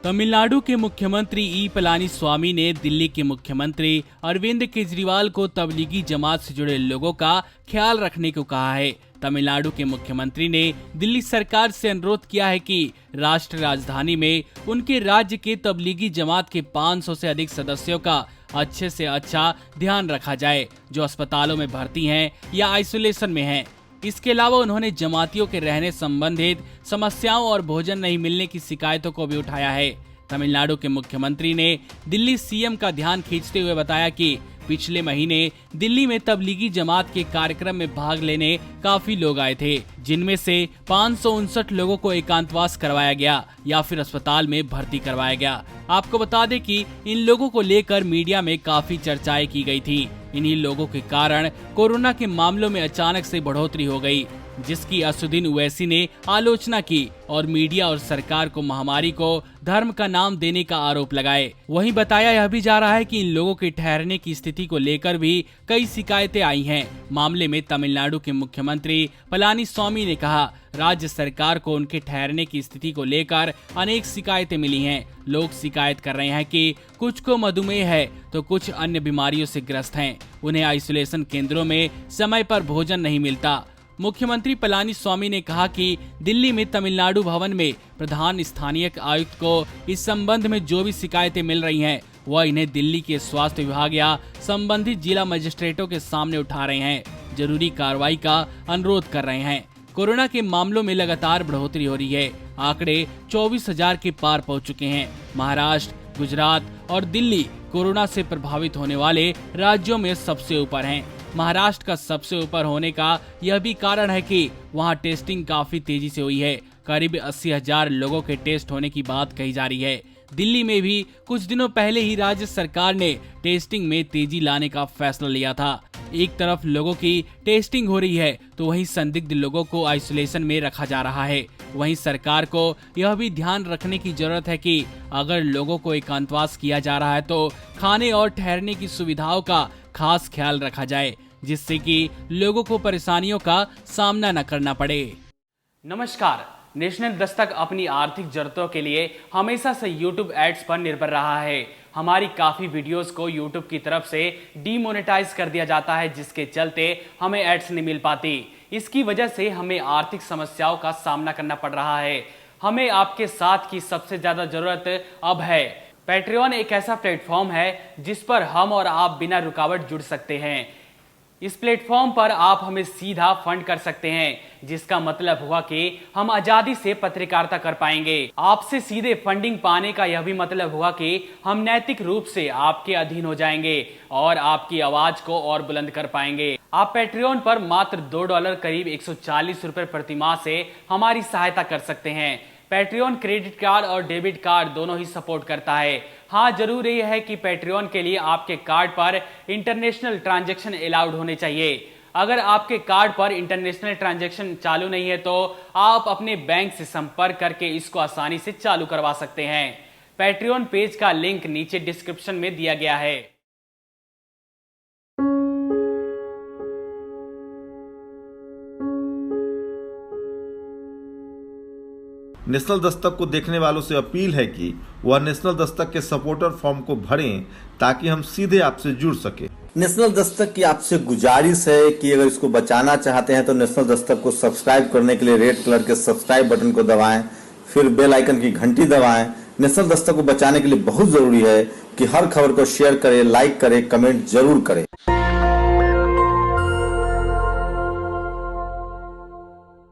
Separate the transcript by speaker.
Speaker 1: तमिलनाडु के मुख्यमंत्री ई पलानीस्वामी ने दिल्ली के मुख्यमंत्री अरविंद केजरीवाल को तबलीगी जमात से जुड़े लोगों का ख्याल रखने को कहा है। तमिलनाडु के मुख्यमंत्री ने दिल्ली सरकार से अनुरोध किया है कि राष्ट्र राजधानी में उनके राज्य के तबलीगी जमात के 500 से अधिक सदस्यों का अच्छे से अच्छा ध्यान रखा जाए, जो अस्पतालों में भर्ती हैं या आइसोलेशन में हैं। इसके अलावा उन्होंने जमातियों के रहने संबंधित समस्याओं और भोजन नहीं मिलने की शिकायतों को भी उठाया है। तमिलनाडु के मुख्यमंत्री ने दिल्ली सीएम का ध्यान खींचते हुए बताया कि पिछले महीने दिल्ली में तबलीगी जमात के कार्यक्रम में भाग लेने काफी लोग आए थे, जिनमें से 559 लोगों को एकांतवास करवाया गया या फिर अस्पताल में भर्ती करवाया गया। आपको बता दें कि इन लोगों को लेकर मीडिया में काफी चर्चाएं की गई थी। इन्हीं लोगों के कारण कोरोना के मामलों में अचानक से बढ़ोतरी हो गई, जिसकी असुद्दीन ओवैसी ने आलोचना की और मीडिया और सरकार को महामारी को धर्म का नाम देने का आरोप लगाए। वहीं बताया यह भी जा रहा है कि इन लोगों के ठहरने की स्थिति को लेकर भी कई शिकायतें आई हैं। मामले में तमिलनाडु के मुख्यमंत्री पलानीस्वामी ने कहा, राज्य सरकार को उनके ठहरने की स्थिति को लेकर अनेक शिकायतें मिली हैं। लोग शिकायत कर रहे हैं कि कुछ को मधुमेह है तो कुछ अन्य बीमारियों से ग्रस्त हैं। उन्हें आइसोलेशन केंद्रों में समय पर भोजन नहीं मिलता। मुख्यमंत्री पलानीस्वामी ने कहा कि दिल्ली में तमिलनाडु भवन में प्रधान स्थानीय आयुक्त को इस संबंध में जो भी शिकायतें मिल रही हैं, वह इन्हें दिल्ली के स्वास्थ्य विभाग या संबंधित जिला मजिस्ट्रेटों के सामने उठा रहे हैं, जरूरी कार्रवाई का अनुरोध कर रहे हैं। कोरोना के मामलों में लगातार बढ़ोतरी हो रही है। आंकड़े 24,000 के पार पहुंच चुके हैं। महाराष्ट्र, गुजरात और दिल्ली कोरोना से प्रभावित होने वाले राज्यों में सबसे ऊपर हैं। महाराष्ट्र का सबसे ऊपर होने का यह भी कारण है कि वहां टेस्टिंग काफी तेजी से हुई है। करीब 80,000 लोगों के टेस्ट होने की बात कही जा रही है। दिल्ली में भी कुछ दिनों पहले ही राज्य सरकार ने टेस्टिंग में तेजी लाने का फैसला लिया था। एक तरफ लोगों की टेस्टिंग हो रही है तो वहीं संदिग्ध लोगों को आइसोलेशन में रखा जा रहा है। वहीं सरकार को यह भी ध्यान रखने की जरूरत है कि अगर लोगों को एकांतवास किया जा रहा है तो खाने और ठहरने की सुविधाओं का खास ख्याल रखा जाए, जिससे कि लोगों को परेशानियों का सामना न करना पड़े। नमस्कार। नेशनल दस्तक अपनी आर्थिक जरूरतों के लिए हमेशा से YouTube एड्स पर निर्भर रहा है। हमारी काफी वीडियोस को YouTube की तरफ से डीमोनेटाइज कर दिया जाता है, जिसके चलते हमें एड्स नहीं मिल पाती। इसकी वजह से हमें आर्थिक समस्याओं का सामना करना पड़ रहा है। हमें आपके साथ की सबसे ज्यादा जरूरत अब है। पैट्रियन एक ऐसा प्लेटफॉर्म है जिस पर हम और आप बिना रुकावट जुड़ सकते हैं। इस प्लेटफॉर्म पर आप हमें सीधा फंड कर सकते हैं, जिसका मतलब हुआ कि हम आजादी से पत्रकारिता कर पाएंगे। आपसे सीधे फंडिंग पाने का यह भी मतलब हुआ कि हम नैतिक रूप से आपके अधीन हो जाएंगे और आपकी आवाज को और बुलंद कर पाएंगे। आप पैट्रियन पर मात्र $2 करीब 140 रुपए प्रति माह से हमारी सहायता कर सकते हैं। पैट्रियन क्रेडिट कार्ड और डेबिट कार्ड दोनों ही सपोर्ट करता है। हाँ, जरूर यह है कि पैट्रियन के लिए आपके कार्ड पर इंटरनेशनल ट्रांजैक्शन अलाउड होने चाहिए। अगर आपके कार्ड पर इंटरनेशनल ट्रांजैक्शन चालू नहीं है तो आप अपने बैंक से संपर्क करके इसको आसानी से चालू करवा सकते हैं। पैट्रियन पेज का लिंक नीचे डिस्क्रिप्शन में दिया गया है।
Speaker 2: नेशनल दस्तक को देखने वालों से अपील है कि वह नेशनल दस्तक के सपोर्टर फॉर्म को भरें ताकि हम सीधे आपसे जुड़ सके।
Speaker 3: नेशनल दस्तक की आपसे गुजारिश है कि अगर इसको बचाना चाहते हैं तो नेशनल दस्तक को सब्सक्राइब करने के लिए रेड कलर के सब्सक्राइब बटन को दबाएं, फिर बेल आइकन की घंटी दबाएं। नेशनल दस्तक को बचाने के लिए बहुत जरूरी है कि हर खबर को शेयर करें, लाइक करें, कमेंट जरूर करें।